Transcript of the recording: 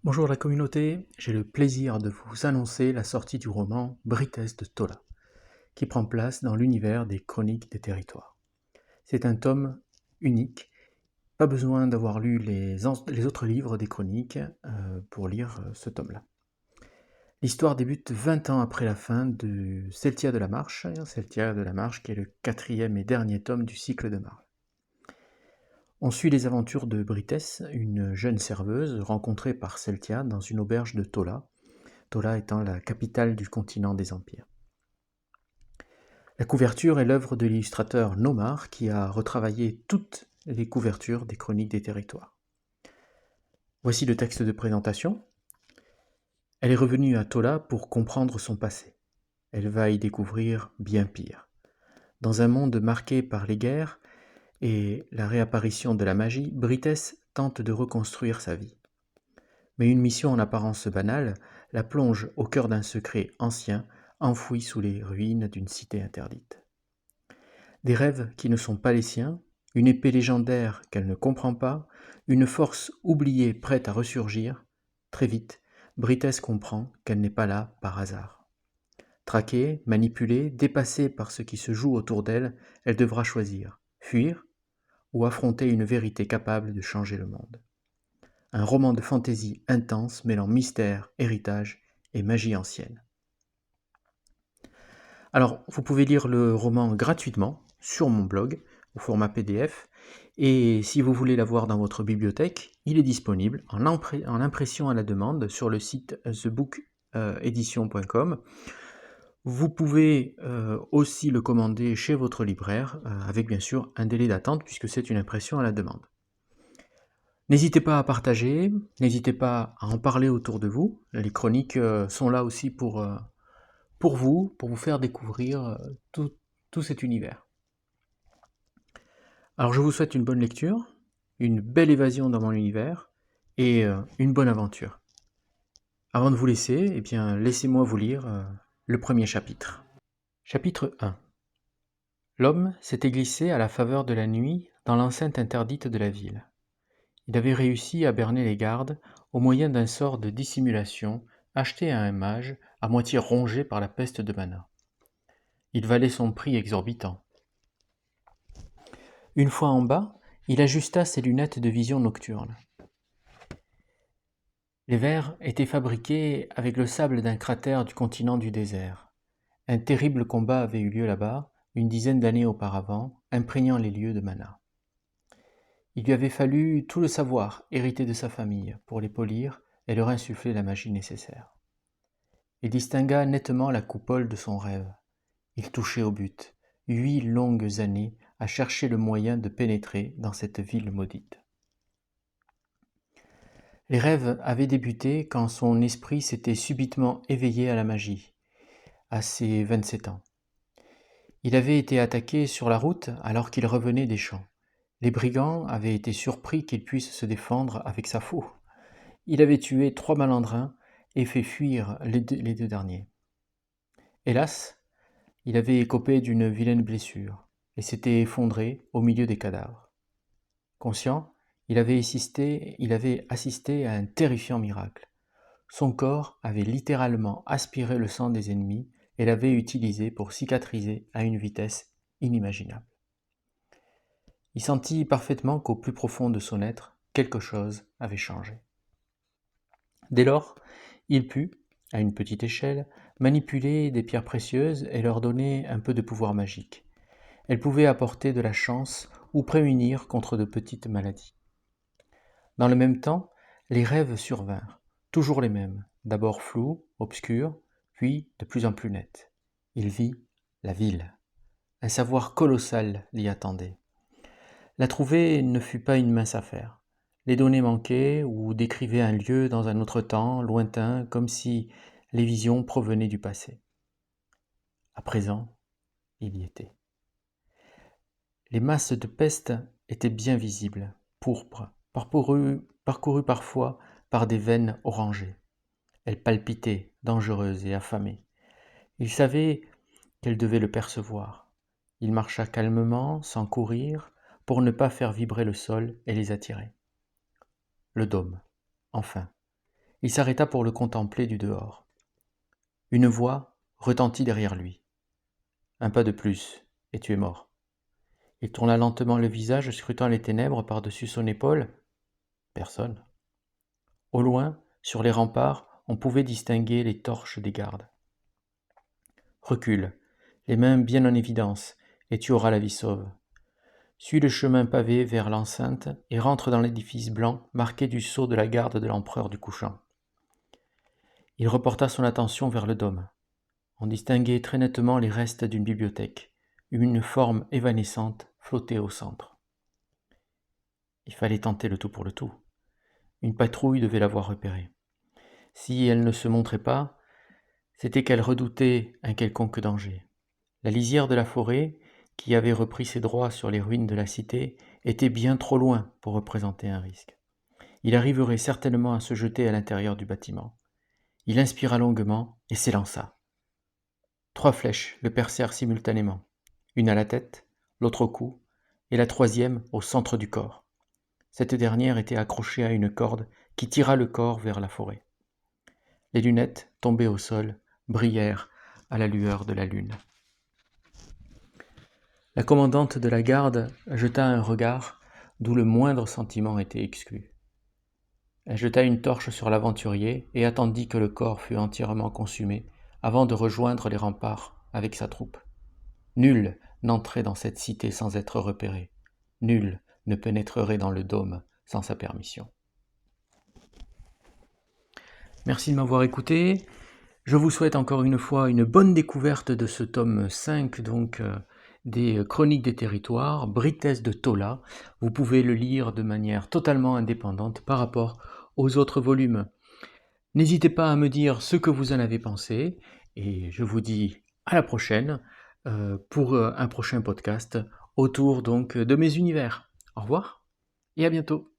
Bonjour la communauté, j'ai le plaisir de vous annoncer la sortie du roman Britesse de Tola, qui prend place dans l'univers des Chroniques des Territoires. C'est un tome unique, pas besoin d'avoir lu les autres livres des Chroniques pour lire ce tome-là. L'histoire débute 20 ans après la fin de Celtia de la Marche qui est le quatrième et dernier tome du cycle de Marle. On suit les aventures de Britesse, une jeune serveuse rencontrée par Celtia dans une auberge de Tola, Tola étant la capitale du continent des empires. La couverture est l'œuvre de l'illustrateur Nomar qui a retravaillé toutes les couvertures des Chroniques des Territoires. Voici le texte de présentation. Elle est revenue à Tola pour comprendre son passé. Elle va y découvrir bien pire. Dans un monde marqué par les guerres et la réapparition de la magie, Britesse tente de reconstruire sa vie. Mais une mission en apparence banale la plonge au cœur d'un secret ancien, enfoui sous les ruines d'une cité interdite. Des rêves qui ne sont pas les siens, une épée légendaire qu'elle ne comprend pas, une force oubliée prête à ressurgir, très vite, Britesse comprend qu'elle n'est pas là par hasard. Traquée, manipulée, dépassée par ce qui se joue autour d'elle, elle devra choisir, fuir ou affronter une vérité capable de changer le monde. Un roman de fantaisie intense mêlant mystère, héritage et magie ancienne. Alors, vous pouvez lire le roman gratuitement sur mon blog au format PDF et si vous voulez l'avoir dans votre bibliothèque, il est disponible en impression à la demande sur le site thebookedition.com. Vous pouvez aussi le commander chez votre libraire avec bien sûr un délai d'attente puisque c'est une impression à la demande. N'hésitez pas à partager, n'hésitez pas à en parler autour de vous. Les chroniques sont là aussi pour vous faire découvrir tout cet univers. Alors je vous souhaite une bonne lecture, une belle évasion dans mon univers et une bonne aventure. Avant de vous laisser, eh bien, laissez-moi vous lire le premier chapitre. Chapitre 1. L'homme s'était glissé à la faveur de la nuit dans l'enceinte interdite de la ville. Il avait réussi à berner les gardes au moyen d'un sort de dissimulation acheté à un mage à moitié rongé par la peste de mana. Il valait son prix exorbitant. Une fois en bas, il ajusta ses lunettes de vision nocturne. Les vers étaient fabriqués avec le sable d'un cratère du continent du désert. Un terrible combat avait eu lieu là-bas, une dizaine d'années auparavant, imprégnant les lieux de mana. Il lui avait fallu tout le savoir hérité de sa famille pour les polir et leur insuffler la magie nécessaire. Il distingua nettement la coupole de son rêve. Il touchait au but, 8 longues années à chercher le moyen de pénétrer dans cette ville maudite. Les rêves avaient débuté quand son esprit s'était subitement éveillé à la magie, à ses 27 ans. Il avait été attaqué sur la route alors qu'il revenait des champs. Les brigands avaient été surpris qu'il puisse se défendre avec sa faux. Il avait tué 3 malandrins et fait fuir les deux derniers. Hélas, il avait écopé d'une vilaine blessure et s'était effondré au milieu des cadavres. Conscient, il avait assisté à un terrifiant miracle. Son corps avait littéralement aspiré le sang des ennemis et l'avait utilisé pour cicatriser à une vitesse inimaginable. Il sentit parfaitement qu'au plus profond de son être, quelque chose avait changé. Dès lors, il put, à une petite échelle, manipuler des pierres précieuses et leur donner un peu de pouvoir magique. Elles pouvaient apporter de la chance ou prémunir contre de petites maladies. Dans le même temps, les rêves survinrent, toujours les mêmes, d'abord flous, obscurs, puis de plus en plus nets. Il vit la ville. Un savoir colossal l'y attendait. La trouver ne fut pas une mince affaire. Les données manquaient ou décrivaient un lieu dans un autre temps, lointain, comme si les visions provenaient du passé. À présent, il y était. Les masses de peste étaient bien visibles, pourpres, parcourues parfois par des veines orangées. Elles palpitaient, dangereuses et affamées. Il savait qu'elle devait le percevoir. Il marcha calmement, sans courir, pour ne pas faire vibrer le sol et les attirer. Le dôme, enfin. Il s'arrêta pour le contempler du dehors. Une voix retentit derrière lui. « Un pas de plus, et tu es mort. » Il tourna lentement le visage, scrutant les ténèbres par-dessus son épaule. Personne. Au loin, sur les remparts, on pouvait distinguer les torches des gardes. Recule, les mains bien en évidence, et tu auras la vie sauve. Suis le chemin pavé vers l'enceinte et rentre dans l'édifice blanc marqué du sceau de la garde de l'empereur du couchant. Il reporta son attention vers le dôme. On distinguait très nettement les restes d'une bibliothèque. Une forme évanescente flottait au centre. Il fallait tenter le tout pour le tout. Une patrouille devait l'avoir repérée. Si elle ne se montrait pas, c'était qu'elle redoutait un quelconque danger. La lisière de la forêt, qui avait repris ses droits sur les ruines de la cité, était bien trop loin pour représenter un risque. Il arriverait certainement à se jeter à l'intérieur du bâtiment. Il inspira longuement et s'élança. 3 flèches le percèrent simultanément, une à la tête, l'autre au cou, et la troisième au centre du corps. Cette dernière était accrochée à une corde qui tira le corps vers la forêt. Les lunettes, tombées au sol, brillèrent à la lueur de la lune. La commandante de la garde jeta un regard d'où le moindre sentiment était exclu. Elle jeta une torche sur l'aventurier et attendit que le corps fût entièrement consumé avant de rejoindre les remparts avec sa troupe. Nul n'entrait dans cette cité sans être repéré. Nul ne pénétrerait dans le dôme sans sa permission. Merci de m'avoir écouté. Je vous souhaite encore une fois une bonne découverte de ce tome 5 des Chroniques des Territoires, Britesse de Tola. Vous pouvez le lire de manière totalement indépendante par rapport aux autres volumes. N'hésitez pas à me dire ce que vous en avez pensé et je vous dis à la prochaine pour un prochain podcast autour donc de mes univers. Au revoir et à bientôt.